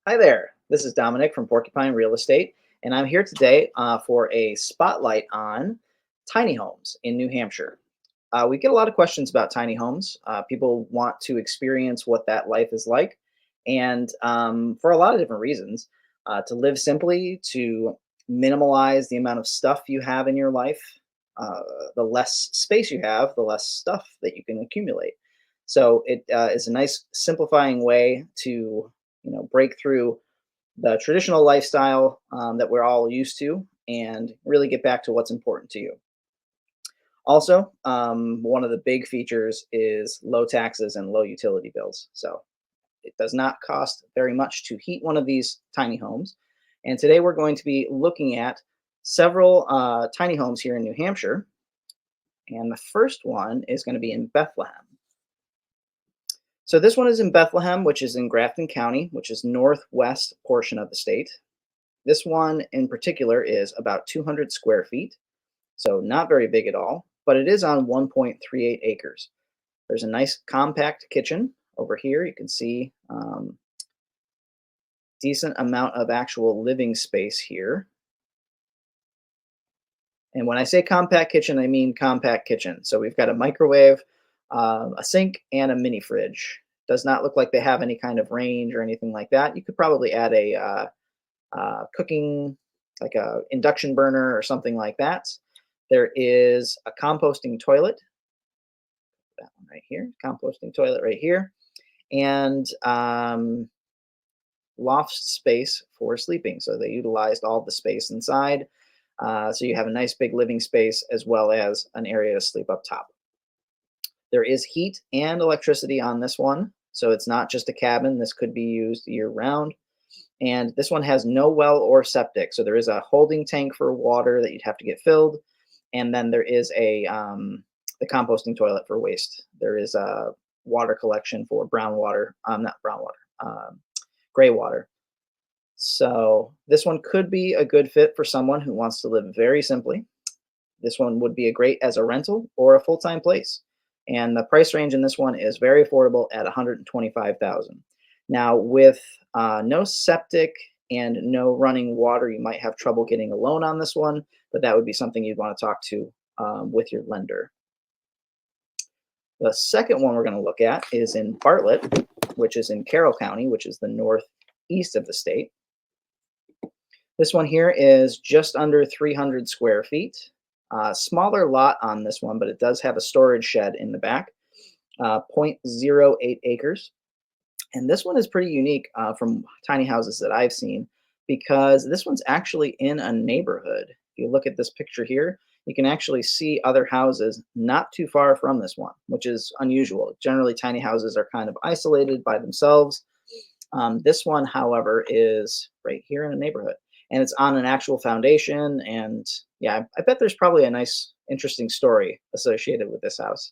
Hi there, this is Dominic from Porcupine Real Estate, and I'm here today for a spotlight on tiny homes in New Hampshire. We get a lot of questions about tiny homes. People want to experience what that life is like, and for a lot of different reasons. To live simply, to minimalize the amount of stuff you have in your life. Uh, the less space you have, the less stuff that you can accumulate. So it is a nice simplifying way to break through the traditional lifestyle that we're all used to and really get back to what's important to you. Also, one of the big features is low taxes and low utility bills. So it does not cost very much to heat one of these tiny homes. And today we're going to be looking at several tiny homes here in New Hampshire. And the first one is going to be in Bethlehem. So this one is in Bethlehem, which is in Grafton County, which is northwest portion of the state. This one in particular is about 200 square feet, so not very big at all, but it is on 1.38 acres. There's a nice compact kitchen over here. You can see decent amount of actual living space here. And when I say compact kitchen, I mean compact kitchen. So we've got a microwave, a sink, and a mini fridge. Does not look like they have any kind of range or anything like that. You could probably add a cooking, like a induction burner or something like that. There is a composting toilet, that one right here, composting toilet right here, and loft space for sleeping. So they utilized all the space inside. So you have a nice big living space as well as an area to sleep up top. There is heat and electricity on this one. So it's not just a cabin. This could be used year round. And this one has no well or septic. So there is a holding tank for water that you'd have to get filled. And then there is the composting toilet for waste. There is a water collection for brown water, not brown water, gray water. So this one could be a good fit for someone who wants to live very simply. This one would be a great as a rental or a full-time place. And the price range in this one is very affordable at 125,000. Now, with no septic and no running water, you might have trouble getting a loan on this one, but that would be something you'd want to talk to with your lender. The second one we're going to look at is in Bartlett, which is in Carroll County, which is the northeast of the state. This one here is just under 300 square feet. Smaller lot on this one, but it does have a storage shed in the back, 0.08 acres. And this one is pretty unique from tiny houses that I've seen because this one's actually in a neighborhood. If you look at this picture here, you can actually see other houses not too far from this one, which is unusual. Generally, tiny houses are kind of isolated by themselves. This one, however, is right here in a neighborhood and it's on an actual foundation. And yeah, I bet there's probably a nice, interesting story associated with this house.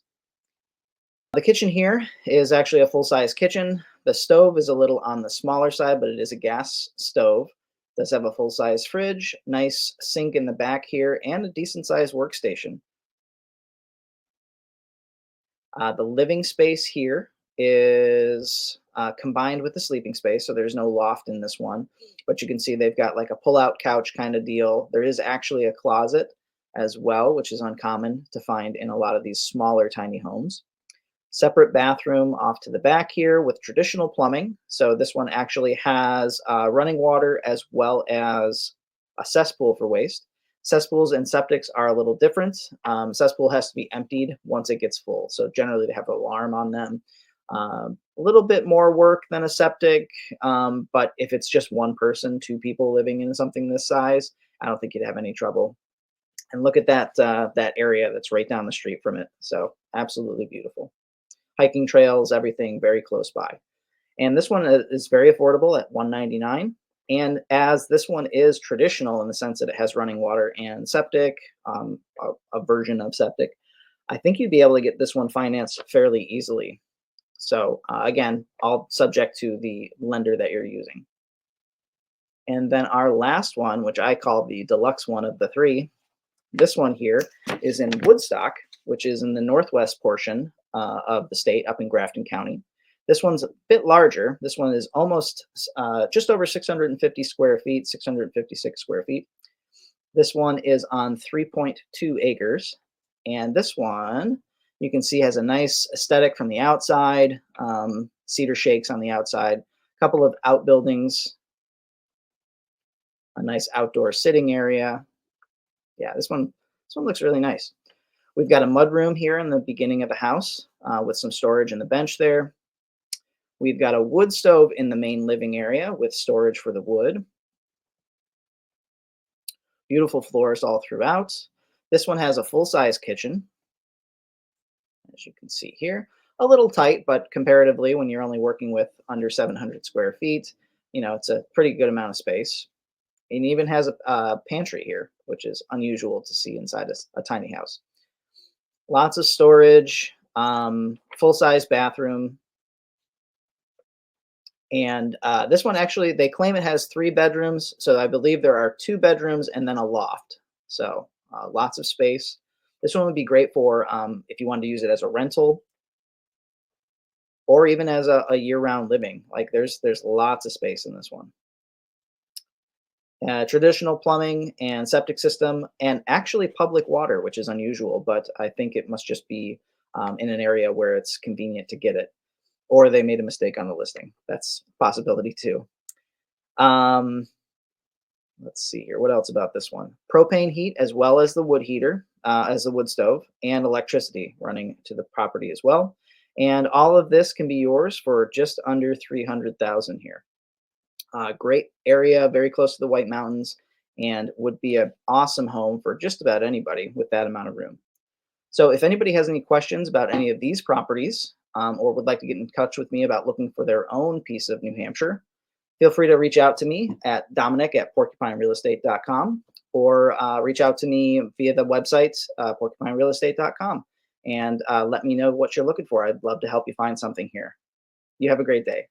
The kitchen here is actually a full-size kitchen. The stove is a little on the smaller side, but it is a gas stove. It does have a full-size fridge, nice sink in the back here, and a decent-sized workstation. The living space here is combined with the sleeping space, so there's no loft in this one. But you can see they've got like a pull-out couch kind of deal. There is actually a closet as well, which is uncommon to find in a lot of these smaller tiny homes. Separate bathroom off to the back here with traditional plumbing. So this one actually has running water as well as a cesspool for waste. Cesspools and septics are a little different. Cesspool has to be emptied once it gets full. So generally they have an alarm on them. A little bit more work than a septic, but if it's just one person, two people living in something this size, I don't think you'd have any trouble. And look at that area that's right down the street from it. So absolutely beautiful. Hiking trails, everything very close by. And this one is very affordable at $199. And as this one is traditional in the sense that it has running water and septic, a version of septic, I think you'd be able to get this one financed fairly easily. So again, all subject to the lender that you're using. And then our last one, which I call the deluxe one of the three, this one here is in Woodstock, which is in the northwest portion of the state up in Grafton County. This one's a bit larger. This one is almost just over 650 square feet, 656 square feet. This one is on 3.2 acres. And this one, you can see, has a nice aesthetic from the outside, cedar shakes on the outside, a couple of outbuildings, a nice outdoor sitting area. Yeah, this one looks really nice. We've got a mud room here in the beginning of the house with some storage in the bench there. We've got a wood stove in the main living area with storage for the wood. Beautiful floors all throughout. This one has a full-size kitchen, as you can see here. A little tight, but comparatively, when you're only working with under 700 square feet, it's a pretty good amount of space. It even has a pantry here, which is unusual to see inside a tiny house. Lots of storage, full-size bathroom. And this one, actually, they claim it has 3 bedrooms. So I believe there are 2 bedrooms and then a loft. So lots of space. This one would be great for if you wanted to use it as a rental or even as a year-round living. Like there's lots of space in this one. Traditional plumbing and septic system, and actually public water, which is unusual, but I think it must just be in an area where it's convenient to get it, or they made a mistake on the listing. That's a possibility too. Um, let's see here. What else about this one? Propane heat, as well as the wood heater, as the wood stove, and electricity running to the property as well. And all of this can be yours for just under 300,000 here. Great area, very close to the White Mountains, and would be an awesome home for just about anybody with that amount of room. So if anybody has any questions about any of these properties, or would like to get in touch with me about looking for their own piece of New Hampshire, feel free to reach out to me at Dominic@porcupinerealestate.com, or reach out to me via the website, porcupinerealestate.com, and let me know what you're looking for. I'd love to help you find something here. You have a great day.